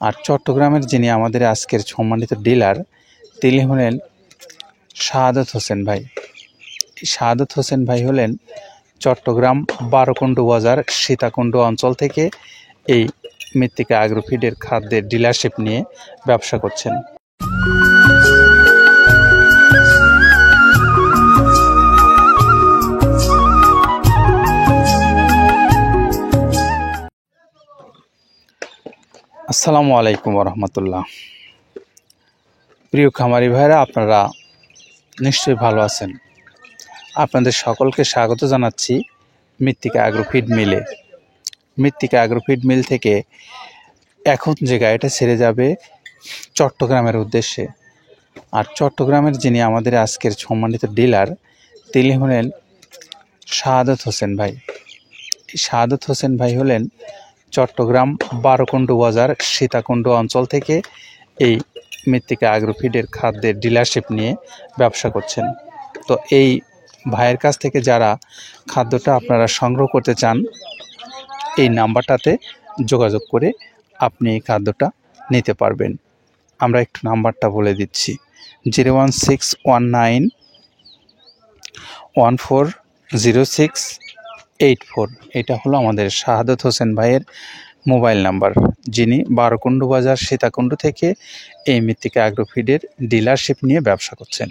আর চট্টগ্রামের যিনি আমাদের আজকের সম্মানিত ডিলার তিনি হলেন শাহাদত হোসেন ভাই। শাহাদত হোসেন ভাই হলেন চট্টগ্রাম বারোকুণ্ডু বাজার সীতাকুণ্ড অঞ্চল থেকে এই মৃত্তিকা অ্যাগ্রোফিডের খাদ্যের ডিলারশিপ নিয়ে ব্যবসা করছেন। আসসালামু আলাইকুম রহমতুল্লাহ। প্রিয় খামারি ভাইরা, আপনারা নিশ্চয়ই ভালো আছেন। আপনাদের সকলকে স্বাগত জানাচ্ছি মৃত্তিকা অ্যাগ্রোফিড মিলে। মৃত্তিকা অ্যাগ্রোফিড মিল থেকে এখন যে গাড়িটা ছেড়ে যাবে চট্টগ্রামের উদ্দেশ্যে। আর চট্টগ্রামের যিনি আমাদের আজকের সম্মানিত ডিলার তিনি হলেন শাহাদত হোসেন ভাই। শাহাদত হোসেন ভাই হলেন চট্টগ্রাম বারোকুণ্ডু বাজার সীতাকুণ্ড অঞ্চল থেকে এই মৃত্তিকা অ্যাগ্রোফিডের খাদ্যের ডিলারশিপ নিয়ে ব্যবসা করছেন। তো এই ভাইয়ের কাছ থেকে যারা খাদ্যটা আপনারা সংগ্রহ করতে চান, এই নাম্বারটাতে যোগাযোগ করে আপনি এই খাদ্যটা নিতে পারবেন। আমরা একটু নাম্বারটা বলে দিচ্ছি, 01619140684। এটা হলো আমাদের শাহাদত হোসেন ভাইয়ের মোবাইল নাম্বার, যিনি বারোকুণ্ডু বাজার সীতাকুণ্ড থেকে এই মৃত্তিকা অ্যাগ্রোফিডের ডিলারশিপ নিয়ে ব্যবসা করছেন।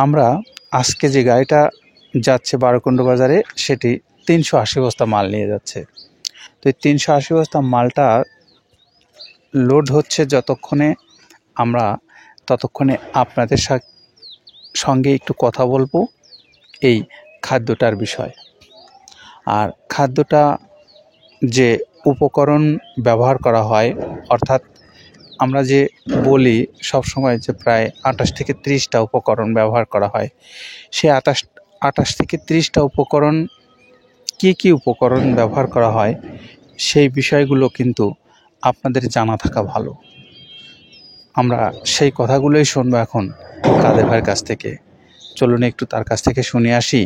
আমরা আজকে যে গাড়িটা যাচ্ছে বারোকুণ্ডু বাজারে, সেটি 380 বস্তা মাল নিয়ে যাচ্ছে। তো এই 380 বস্তা মালটা লোড হচ্ছে যতক্ষণে, আমরা ততক্ষণে আপনাদের সঙ্গে একটু কথা বলবো এই খাদ্যটার বিষয়। আর খাদ্যটা যে উপকরণ ব্যবহার করা হয়, অর্থাৎ আমরা যে বলি সবসময় যে প্রায় 28 থেকে 30টা উপকরণ ব্যবহার করা হয়, সেই 28 থেকে 30টা উপকরণ কি উপকরণ ব্যবহার করা হয় সেই বিষয়গুলো কিন্তু আপনাদের জানা থাকা ভালো। আমরা সেই কথাগুলোই শুনবো এখন কাদের ভাইয়ের কাছ থেকে। চলুন একটু তার কাছ থেকে শুনে আসি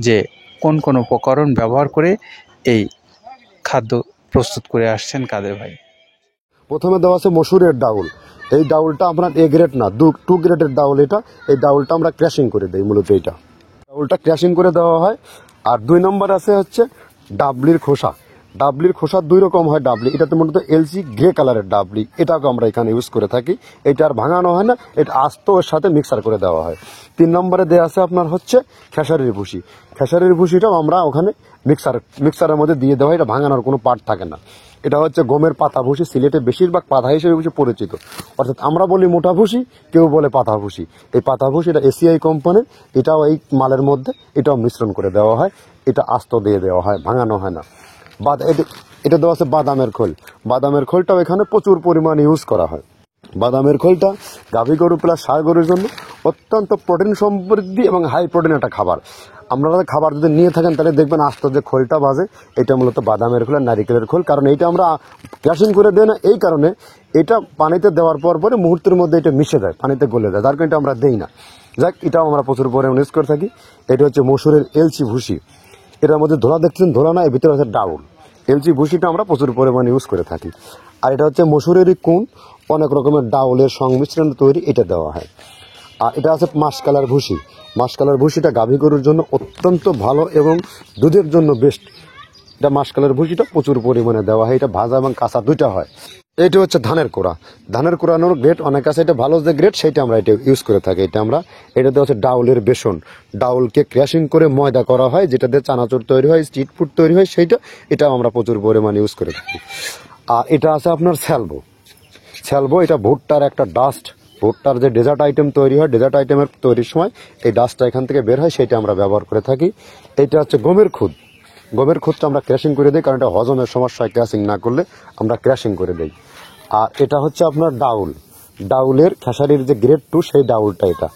যে কোন কোন উপকরণ ব্যবহার করে এই খাদ্য প্রস্তুত করে আসছেন কাদের ভাই। প্রথমে দেওয়া আছে মসুরের ডাউল। এই ডাউলটা আপনার এ গ্রেড না, 2 গ্রেডের ডাউল এটা। এই ডাউলটা আমরা ক্র্যাশিং করে দিই, মূলত এইটা ডাউলটা ক্র্যাশিং করে দেওয়া হয়। আর 2 নম্বর আছে হচ্ছে ডাবলির খোসা। ডাবলির খোসা 2 রকম হয় ডাবলি, এটাতে মূলত এলসি গ্রে কালারের ডাবলি, এটাকে আমরা এখানে ইউজ করে থাকি। এটা আর ভাঙানো হয় না, এটা আস্ত ওর সাথে মিক্সার করে দেওয়া হয়। 3 নম্বরে দেওয়া আছে আপনার হচ্ছে খেসারির ভুসি। খেসারির ভুসিটাও আমরা ওখানে মিক্সারের মধ্যে দিয়ে দেওয়া হয়, এটা ভাঙানোর কোনো পার্ট থাকে না। এটা হচ্ছে গমের পাতা ভুসি, সিলেটে বেশিরভাগ পাতা হিসেবে পরিচিত। অর্থাৎ আমরা বলি মোটা ভুসি, কেউ বলে পাতা ভুসি। এই পাতা ভুসি এটা এসিআই কোম্পানির, এটাও এই মালের মধ্যে এটাও মিশ্রণ করে দেওয়া হয়, এটা আস্ত দিয়ে দেওয়া হয়, ভাঙানো হয় না। এটা দেওয়া আছে বাদামের খোল। বাদামের খোলটাও এখানে প্রচুর পরিমাণে ইউজ করা হয়। বাদামের খোলটা গাভী গরু প্লাস ষাঁড় গরুর জন্য অত্যন্ত প্রোটিন সমৃদ্ধি এবং হাই প্রোটিন একটা খাবার। আপনারা খাবার যদি নিয়ে থাকেন তাহলে দেখবেন আস্ত যে খোলটা বাজে, এটা মূলত বাদামের খোল আর নারিকেলের খোল। কারণ এইটা আমরা ক্র্যাশিং করে দেই না, এই কারণে এটা পানিতে দেওয়ার পরে মুহূর্তের মধ্যে এটা মিশে যায়, পানিতে গলে যায়, যার কারণে এটা আমরা দেই না। যাক, এটাও আমরা প্রচুর পরিমাণে ইউজ করে থাকি। এটা হচ্ছে মসুরের এলচি ভুসি। এটার মধ্যে ধোলা দেখছেন, ধোলা না, এর ভিতরে আছে ডাউল। এলচি ভুসিটা আমরা প্রচুর পরিমাণে ইউজ করে থাকি। আর এটা হচ্ছে মসুরেরই কুন, অনেক রকমের ডাউলের সংমিশ্রণ তৈরি, এটা দেওয়া হয়। আর এটা আছে মাসকালার ভুসি। মাসকালার ভুসিটা গাভী গরুর জন্য অত্যন্ত ভালো এবং দুধের জন্য বেস্ট। এটা মাসকালার ভুসিটা প্রচুর পরিমাণে দেওয়া হয়, এটা ভাজা এবং কাঁচা দুইটা হয়। এটা হচ্ছে ধানের কোড়া। ধানের কোড়ানোর গ্রেড অনেক আছে, এটা ভালো যে গ্রেড সেইটা আমরা এটা ইউজ করে থাকি। এটা দেওয়া হচ্ছে ডাউলের বেসন। ডাউলকে ক্র্যাশিং করে ময়দা করা হয়, যেটা দিয়ে চানাচুর তৈরি হয়, স্ট্রিট ফুড তৈরি হয়, এটাও আমরা প্রচুর পরিমাণে ইউজ করে থাকি। আর এটা আছে আপনার স্যালবো। এটা ভুট্টার একটা ডাস্ট। ভুট্টার যে ডেজার্ট আইটেম তৈরি হয়, ডেজার্ট আইটেমের তৈরির সময় এই ডাস্টটা এখান থেকে বের হয়, সেটা আমরা ব্যবহার করে থাকি। এটা হচ্ছে গমের খুদ। গমের খুদটা আমরা ক্র্যাশিং করে দিই, কারণ এটা হজমের সমস্যা হয়, ক্র্যাশিং না করলে আমরা ক্র্যাশিং করে দিই। আর এটা হচ্ছে আপনার ডাউলের খেসারির যে গ্রেড 2, সেই ডাউলটা। এটা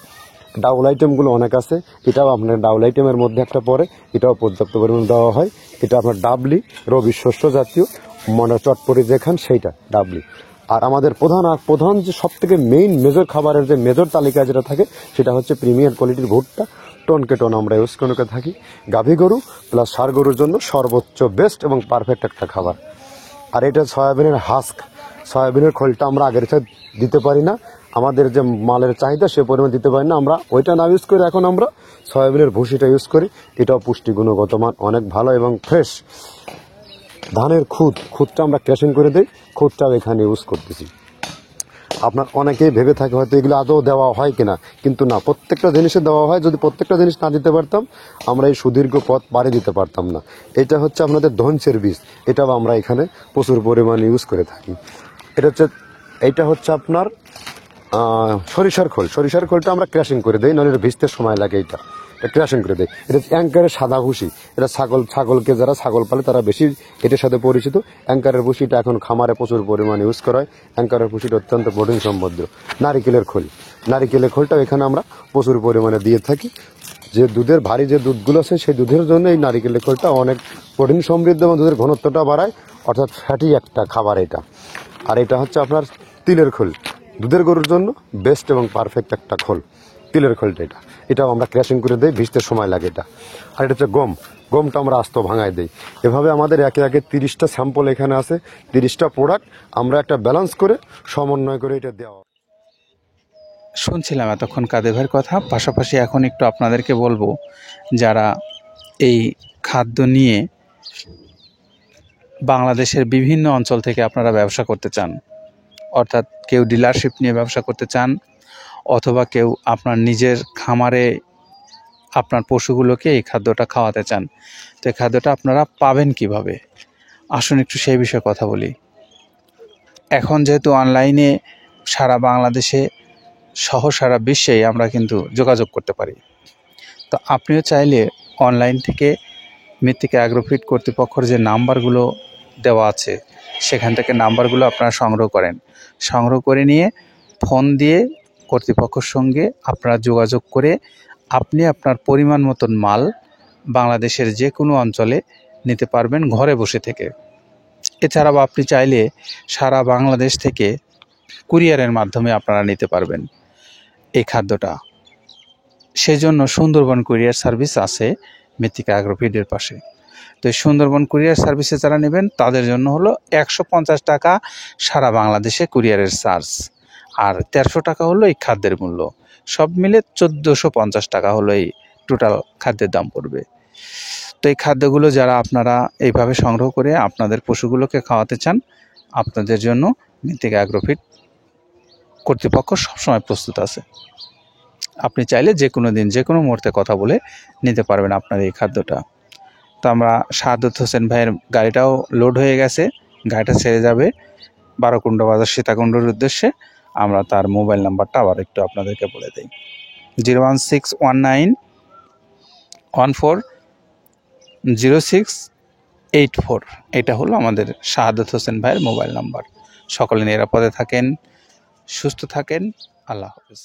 ডাউল আইটেমগুলো অনেক আছে, এটাও আপনার ডাউল আইটেমের মধ্যে একটা পড়ে, এটাও পর্যাপ্ত পরিমাণ দেওয়া হয়। এটা আপনার ডাবলি, রবি শস্য জাতীয়, মনে চটপটি যেখান সেইটা ডাবলি। আর আমাদের প্রধান যে সব থেকে মেজর খাবারের যে মেজর তালিকা যেটা থাকে, সেটা হচ্ছে প্রিমিয়ার কোয়ালিটির ভুট্টা। টনকে টন আমরা ইউজ করে থাকি। গাভী গরু প্লাস ষাঁড় গরুর জন্য সর্বোচ্চ বেস্ট এবং পারফেক্ট একটা খাবার। আর এটা সয়াবিনের হাস্ক, সয়াবিনের খোলটা আমরা আগের সাথে দিতে পারি না, আমাদের যে মালের চাহিদা সে পরিমাণ দিতে পারি না, আমরা ওইটা না ইউজ করি, এখন আমরা সয়াবিনের ভুসিটা ইউজ করি। এটাও পুষ্টি গুণগত মান অনেক ভালো এবং ফ্রেশ। ধানের খুদটা আমরা ক্র্যাশিং করে দিই, খুদটাও এখানে ইউজ করতেছি। আপনার অনেকেই ভেবে থাকে হয়তো এগুলো আদৌ দেওয়া হয় কিনা, কিন্তু না, প্রত্যেকটা জিনিসে দেওয়া হয়। যদি প্রত্যেকটা জিনিস না দিতে পারতাম আমরা এই সুদীর্ঘ পথ পাড়ি দিতে পারতাম না। এটা হচ্ছে আপনাদের ধনসের বীজ, এটাও আমরা এখানে প্রচুর পরিমাণে ইউজ করে থাকি। এটা হচ্ছে আপনার সরিষার খোল। সরিষার খোলটা আমরা ক্র্যাশিং করে দিই, নাহলে এটা ভিজতে সময় লাগে। এটা ক্র্যাশিং করে দেয়। এটা অ্যাঙ্কারের সাদা ভুসি, এটা ছাগলকে যারা ছাগল পালে তারা বেশি এটার সাথে পরিচিত। অ্যাঙ্কারের ভুসিটা এখন খামারে প্রচুর পরিমাণে ইউজ করা হয়। অ্যাঙ্কারের ভুসিটা অত্যন্ত প্রোটিন সমৃদ্ধ। নারিকেলের খোলটাও এখানে আমরা প্রচুর পরিমাণে দিয়ে থাকি। যে দুধের ভারী যে দুধগুলো আছে সেই দুধের জন্য এই নারিকেলের খোলটা অনেক প্রোটিন সমৃদ্ধ এবং দুধের ঘনত্বটা বাড়ায়, অর্থাৎ ফ্যাটি একটা খাবার এটা। আর এটা হচ্ছে আপনার তিলের খোল, দুধের গরুর জন্য বেস্ট এবং পারফেক্ট একটা খোল, তিলের খোলটা। এটাও আমরা ক্র্যাশিং করে দিই, ভিজতে সময় লাগে এটা। আর এটা হচ্ছে গমটা আমরা আস্ত ভাঙায় দিই। এভাবে আমাদের একে একে 30টা স্যাম্পল এখানে আছে, 30টা প্রোডাক্ট আমরা একটা ব্যালেন্স করে সমন্বয় করে এটা দেওয়া। শুনছিলাম এতক্ষণ কাদের ভাইয়ের কথা, পাশাপাশি এখন একটু আপনাদেরকে বলবো, যারা এই খাদ্য নিয়ে বাংলাদেশের বিভিন্ন অঞ্চল থেকে আপনারা ব্যবসা করতে চান, অর্থাৎ কেউ ডিলারশিপ নিয়ে ব্যবসা করতে চান, অথবা কেউ আপনার নিজের খামারে আপনার পশুগুলোকে এই খাদ্যটা খাওয়াতে চান, তো এই খাদ্যটা আপনারা পাবেন কিভাবে? আসুন একটু সেই বিষয়ে কথা বলি। এখন যেহেতু অনলাইনে সারা বাংলাদেশে সহ সারা বিশ্বেই আমরা কিন্তু যোগাযোগ করতে পারি, তো আপনিও চাইলে অনলাইন থেকে মৃত্তিকা অ্যাগ্রোফিট কর্তৃপক্ষের যে নাম্বারগুলো দেওয়া আছে সেখান থেকে নাম্বারগুলো আপনারা সংগ্রহ করে নিয়ে ফোন দিয়ে কর্তৃপক্ষের সঙ্গে আপনারা যোগাযোগ করে আপনি আপনার পরিমাণ মতন মাল বাংলাদেশের যে কোনো অঞ্চলে নিতে পারবেন ঘরে বসে থেকে। এছাড়াও আপনি চাইলে সারা বাংলাদেশ থেকে কুরিয়ারের মাধ্যমে আপনারা নিতে পারবেন এই খাদ্যটা। সেজন্য সুন্দরবন কুরিয়ার সার্ভিস আছে মৃত্তিকা অ্যাগ্রোফিটের পাশে। তো এই সুন্দরবন কুরিয়ার সার্ভিসে যারা নেবেন তাদের জন্য হলো 150 টাকা সারা বাংলাদেশে কুরিয়ারের চার্জ, আর 1300 টাকা হলো এই খাদ্যের মূল্য। সব মিলে 1450 টাকা হলো এই টোটাল খাদ্যের দাম পড়বে। তো এই খাদ্যগুলো যারা আপনারা এইভাবে সংগ্রহ করে আপনাদের পশুগুলোকে খাওয়াতে চান, আপনাদের জন্য মৃত্তিকা অ্যাগ্রোফিট কর্তৃপক্ষ সবসময় প্রস্তুত আছে। আপনি চাইলে যে কোনো দিন যে কোনো মুহূর্তে কথা বলে নিতে পারবেন আপনার এই খাদ্যটা। তো আমরা সাহাদত হোসেন ভাইয়ের গাড়িটাও লোড হয়ে গেছে, গাড়িটা ছেড়ে যাবে বারোকুণ্ড বাজার সীতাকুণ্ডের উদ্দেশ্যে। আমরা তার মোবাইল নাম্বারটা আবার একটু আপনাদেরকে বলে দিই, 01619140684। এটা হলো আমাদের সাহাদত হোসেন ভাইয়ের মোবাইল নাম্বার। সকলে নিরাপদে থাকেন, সুস্থ থাকেন, আল্লাহ হাফেজ।